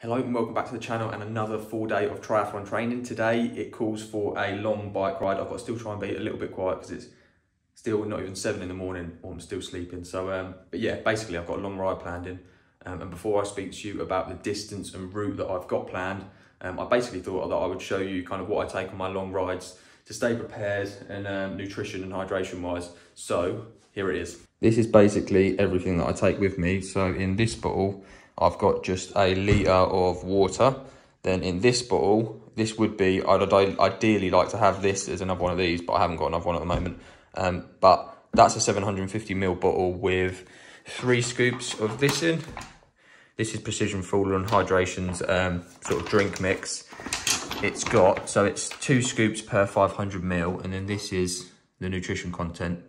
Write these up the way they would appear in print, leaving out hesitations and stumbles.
Hello and welcome back to the channel and another full day of triathlon training. Today it calls for a long bike ride. I've got to still try and be a little bit quiet because it's still not even 7 in the morning or I'm still sleeping. So, but yeah, basically I've got a long ride planned in. And before I speak to you about the distance and route that I've got planned, I basically thought that I would show you kind of what I take on my long rides to stay prepared and nutrition and hydration wise. So here it is. This is basically everything that I take with me. So in this bottle, I've got just a litre of water. Then in this bottle, this would be, I'd ideally like to have this as another one of these, but I haven't got another one at the moment. But that's a 750ml bottle with 3 scoops of this in. This is Precision Fallen Hydration's sort of drink mix. It's got, so it's 2 scoops per 500ml, and then this is the nutrition content.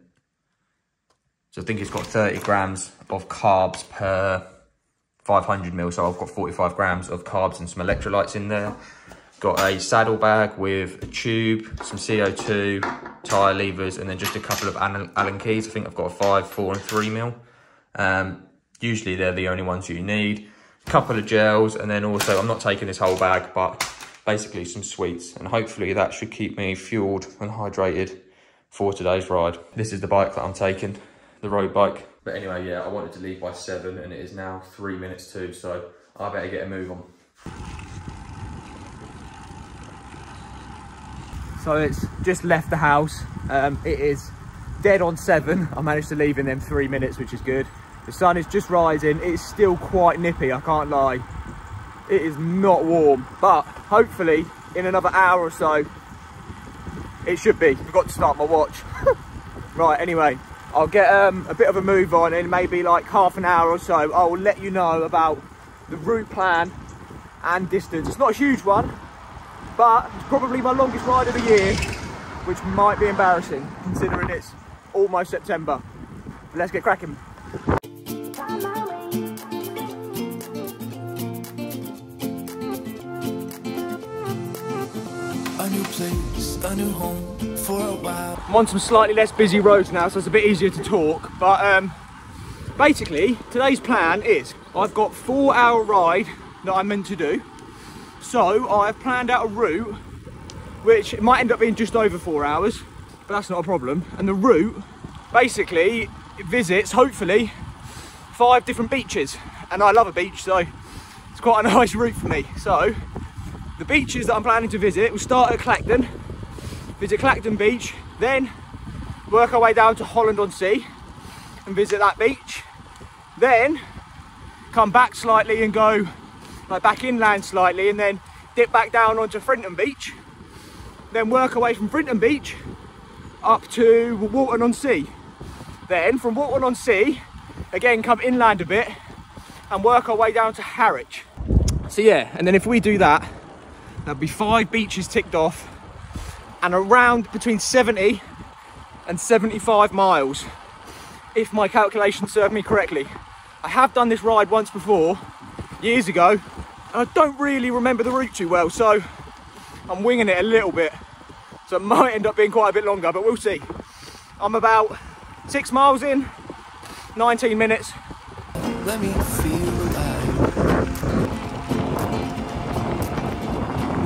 So I think it's got 30 grams of carbs per 500ml, so I've got 45 grams of carbs and some electrolytes in there. Got a saddle bag with a tube, some CO2, tyre levers, and then just a couple of Allen keys. I think I've got a 5, 4 and 3ml. Usually they're the only ones you need. A couple of gels, and then also, I'm not taking this whole bag, but basically some sweets. And hopefully that should keep me fueled and hydrated for today's ride. This is the bike that I'm taking, the road bike. But anyway, yeah, I wanted to leave by 7 and it is now 3 minutes to, so I better get a move on. So it's just left the house. It is dead on 7. I managed to leave in them 3 minutes, which is good. The sun is just rising. It's still quite nippy, I can't lie. It is not warm, but hopefully in another hour or so, it should be. Forgot to start my watch. Right, anyway. I'll get a bit of a move on in maybe like half an hour or so. I will let you know about the route plan and distance. It's not a huge one, but it's probably my longest ride of the year, which might be embarrassing considering it's almost September. But let's get cracking. A new place, a new home. For a while. I'm on some slightly less busy roads now, so it's a bit easier to talk, but basically today's plan is I've got a 4-hour ride that I'm meant to do, so I've planned out a route which it might end up being just over 4 hours, but that's not a problem. And the route basically visits hopefully 5 different beaches, and I love a beach, so it's quite a nice route for me. So the beaches that I'm planning to visit will start at Clacton, visit Clacton Beach, then work our way down to Holland-on-Sea and visit that beach, then come back slightly and go like back inland slightly and then dip back down onto Frinton Beach, then work away from Frinton Beach up to Walton-on-Sea, then from Walton-on-Sea again come inland a bit and work our way down to Harwich. So yeah, and then if we do that, there'll be 5 beaches ticked off and around between 70 and 75 miles, if my calculations serve me correctly. I have done this ride once before, years ago, and I don't really remember the route too well, so I'm winging it a little bit. So it might end up being quite a bit longer, but we'll see. I'm about 6 miles in, 19 minutes. Let me feel alive.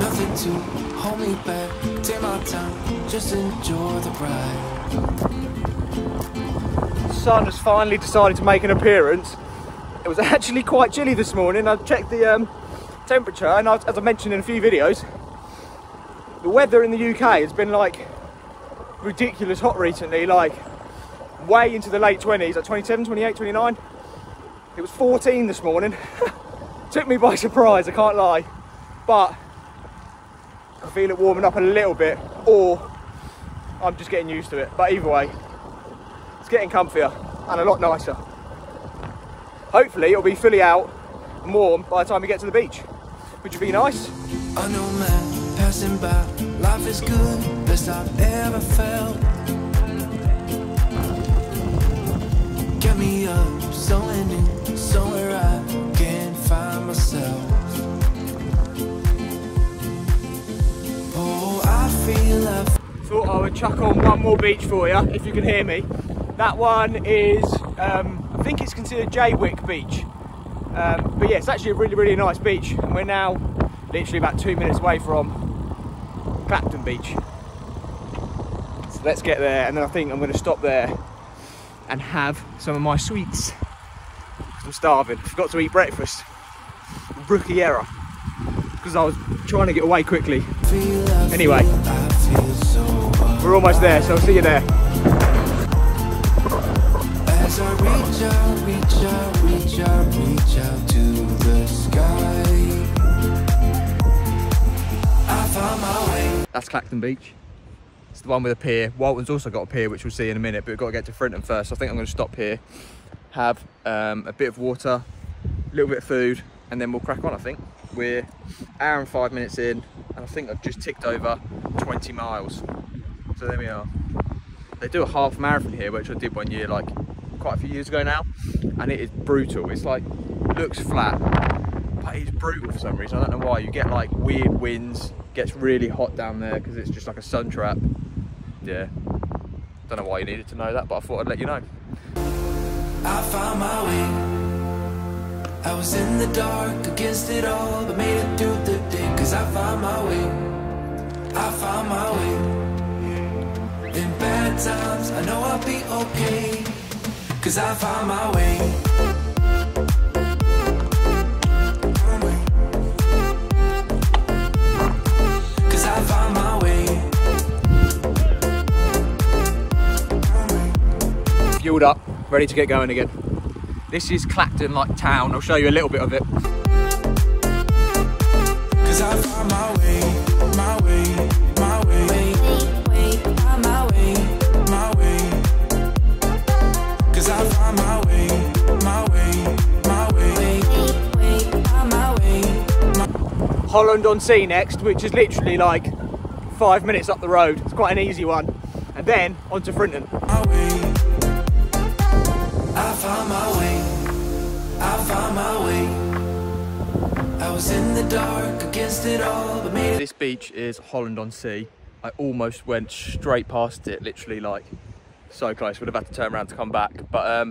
Nothing to hold me back. Take my time, just enjoy the ride. The sun has finally decided to make an appearance. It was actually quite chilly this morning. I checked the temperature, and as I mentioned in a few videos, the weather in the UK has been like ridiculous hot recently, like way into the late 20s, like 27, 28, 29. It was 14 this morning. Took me by surprise, I can't lie. But I feel it warming up a little bit, or I'm just getting used to it. But either way, it's getting comfier and a lot nicer. Hopefully it'll be fully out and warm by the time we get to the beach, which would be nice. I know, man, passing by, life is good, best I've ever felt. Get me up, somewhere new, somewhere I can find myself. Thought I would chuck on one more beach for you, if you can hear me. That one is, I think it's considered Jaywick Beach. But yeah, it's actually a really, really nice beach, and we're now literally about 2 minutes away from Clacton Beach. So let's get there, and then I think I'm going to stop there and have some of my sweets. I'm starving. Forgot to eat breakfast. Rookie error, because I was trying to get away quickly. Anyway, we're almost there, so I'll see you there. As I reach out, reach out, reach out, reach out to the sky, I found my way. That's Clacton Beach. It's the one with a pier. Walton's also got a pier, which we'll see in a minute, but we've got to get to Frinton first. So I think I'm going to stop here, have a bit of water, a little bit of food, and then we'll crack on. I think we're an hour and 5 minutes in, and I think I've just ticked over 20 miles. So there we are. They do a half marathon here, which I did one year, like quite a few years ago now, and it is brutal. It's like, looks flat, but it's brutal for some reason. I don't know why. You get like weird winds, gets really hot down there because it's just like a sun trap. Yeah, don't know why you needed to know that, but I thought I'd let you know. I found my way. I was in the dark against it all, but made it through the day, cause I found my way. I found my way. In bad times, I know I'll be okay, cause I found my way. Cause I found my way. Fueled up, ready to get going again. This is Clacton like town. I'll show you a little bit of it. Cause I found my way, my way, my way, my way, my way. Cause I found my way, my way, my way, my way. Holland-on-Sea next, which is literally like 5 minutes up the road. It's quite an easy one. And then on to Frinton. My way. I found my way, I found my way. I was in the dark against it all, but made it. This beach is Holland-on-Sea. I almost went straight past it, literally like so close. Would have had to turn around to come back. But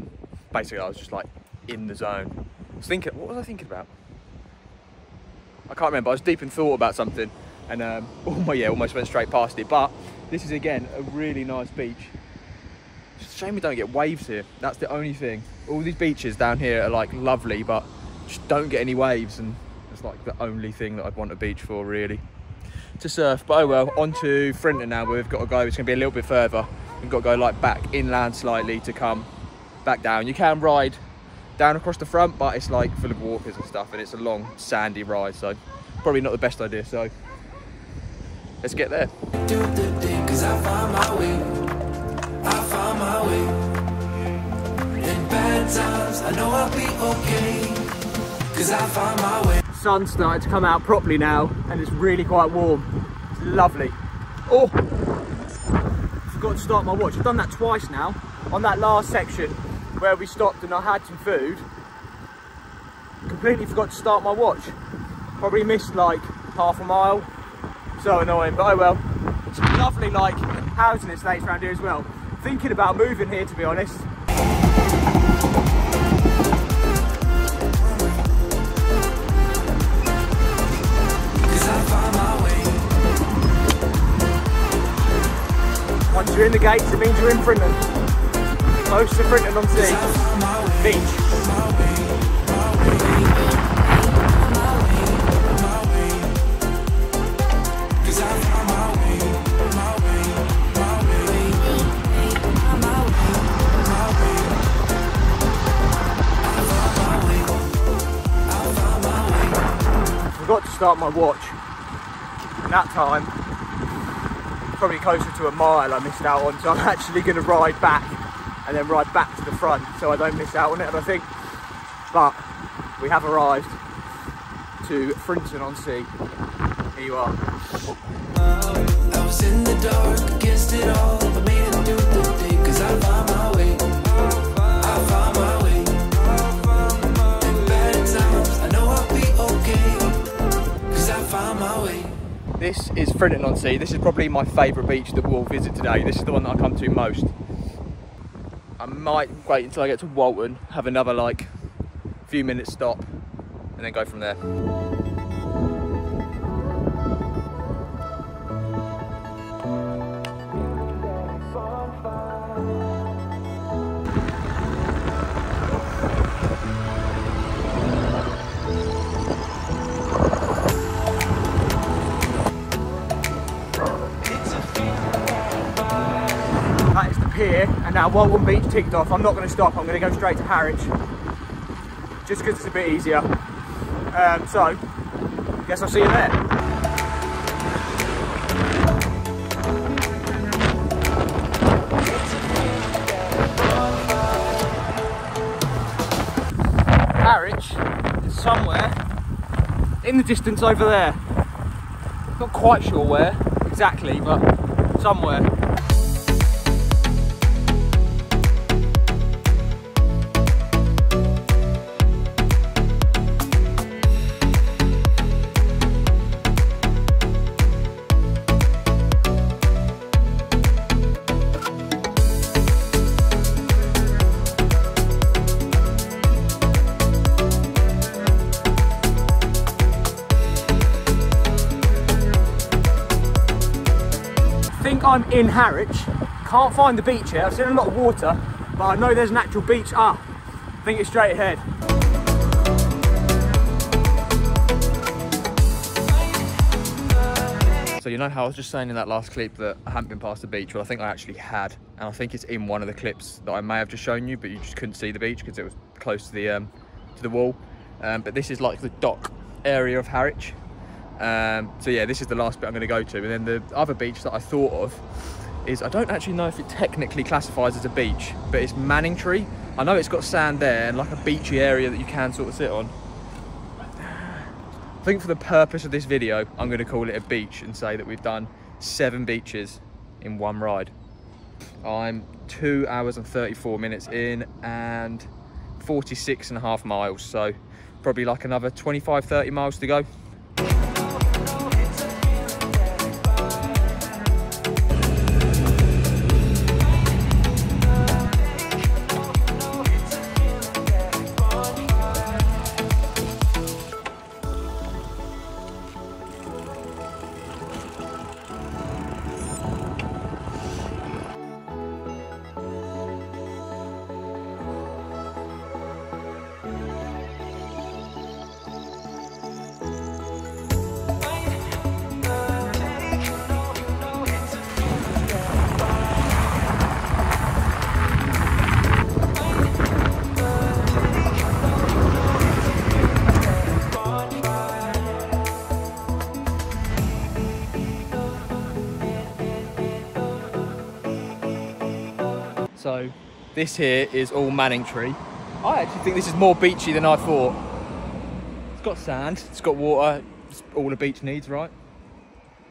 basically I was just like in the zone. I was thinking, what was I thinking about? I can't remember. I was deep in thought about something, and almost went straight past it. But this is again a really nice beach. It's a shame we don't get waves here. That's the only thing. All these beaches down here are like lovely, but just don't get any waves, and it's like the only thing that I'd want a beach for, really, to surf. But oh well. On to Frinton now, where we've got to go. It's going to be a little bit further. We've got to go like back inland slightly to come back down. You can ride down across the front, but it's like full of walkers and stuff, and it's a long sandy ride, so probably not the best idea. So let's get there. Do the thing, cause I found my way. I found my way. In bad times, I know I'll be okay, cause I found my way. Sun's starting to come out properly now, and it's really quite warm. It's lovely. Oh, forgot to start my watch. I've done that twice now. On that last section where we stopped and I had some food, completely forgot to start my watch. Probably missed like half a mile. So annoying, but oh well. It's lovely like housing estates around here as well. Thinking about moving here, to be honest. Once you're in the gates, it means you're in Frinton. Close to Frinton-on-Sea Beach. Forgot to start my watch, and that time probably closer to a mile I missed out on, so I'm actually going to ride back and then ride back to the front so I don't miss out on it, I think. But we have arrived to Frinton-on-Sea. Here you are. I was in the dark against it all, but made it through the day, cause I found my way. I found my way. In bad times, I know I'll be okay, cause I found my way. This is Frinton-on-Sea. This is probably my favourite beach that we'll visit today. This is the one that I come to most. I might wait until I get to Walton, have another like a few minutes stop, and then go from there. That is the pier, and now Walton Beach ticked off. I'm not going to stop, I'm going to go straight to Harwich, just because it's a bit easier. So, guess I'll see you there. Harwich is somewhere in the distance over there. Not quite sure where exactly, but somewhere. I think I'm in Harwich. Can't find the beach yet. I've seen a lot of water, but I know there's an actual beach. I think it's straight ahead. So you know how I was just saying in that last clip that I hadn't been past the beach? Well, I think I actually had, and I think it's in one of the clips that I may have just shown you, but you just couldn't see the beach because it was close to the wall. But this is like the dock area of Harwich. So yeah, this is the last bit I'm going to go to, and then the other beach that I thought of is, I don't actually know if it technically classifies as a beach, but it's Manningtree. I know it's got sand there and like a beachy area that you can sort of sit on. I think for the purpose of this video, I'm going to call it a beach and say that we've done 7 beaches in one ride. I'm 2 hours and 34 minutes in and 46.5 miles, so probably like another 25-30 miles to go. So this here is all Manningtree. I actually think this is more beachy than I thought. It's got sand, it's got water, it's all a beach needs, right?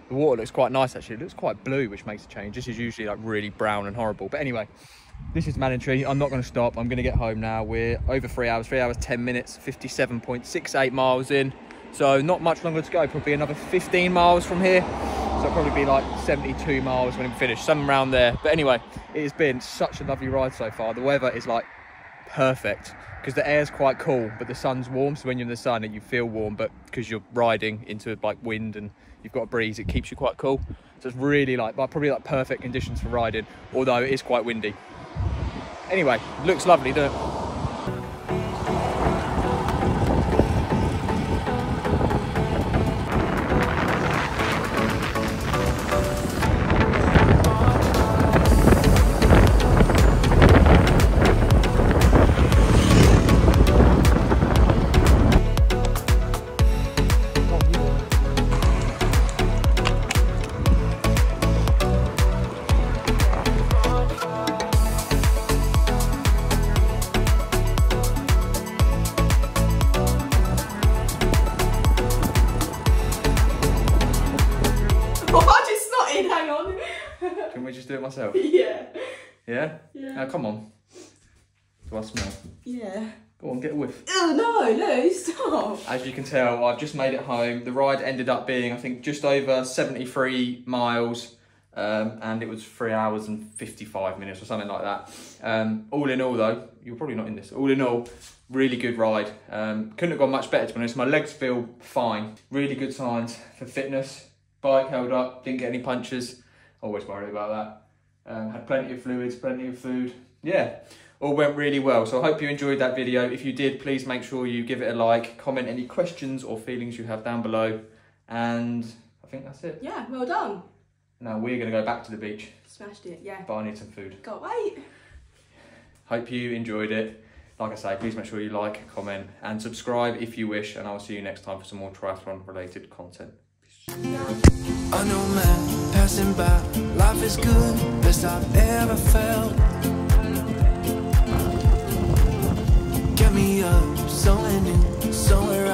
The water looks quite nice actually, it looks quite blue, which makes a change. This is usually like really brown and horrible. But anyway, this is Manningtree. I'm not going to stop, I'm going to get home now. We're over 3 hours, 3 hours 10 minutes, 57.68 miles in. So not much longer to go, probably another 15 miles from here. So it'll probably be like 72 miles when we finish, something around there. But anyway, it has been such a lovely ride so far. The weather is like perfect because the air's quite cool, but the sun's warm. So when you're in the sun, you feel warm, but because you're riding into like wind and you've got a breeze, it keeps you quite cool. So it's really like probably like perfect conditions for riding, although it is quite windy. Anyway, looks lovely, doesn't it? Can we just do it myself? Yeah. Yeah? Yeah. Now come on. Do I smell? Yeah. Go on, get a whiff. Oh no, stop. As you can tell, I've just made it home. The ride ended up being, I think, just over 73 miles. and it was 3 hours and 55 minutes or something like that. All in all though, you're probably not in this, all in all, really good ride. Couldn't have gone much better, to be honest. My legs feel fine. Really good signs for fitness. Bike held up, didn't get any punctures. Always worried about that. Had plenty of fluids, plenty of food. Yeah, all went really well. So I hope you enjoyed that video. If you did, please make sure you give it a like, comment any questions or feelings you have down below. And I think that's it. Yeah, well done. Now we're going to go back to the beach. Smashed it, yeah. But I need some food. Can't wait. Hope you enjoyed it. Like I say, please make sure you like, comment and subscribe if you wish. And I'll see you next time for some more triathlon related content. Unknown man passing by, life is good, best I've ever felt. Get me up, somewhere new, somewhere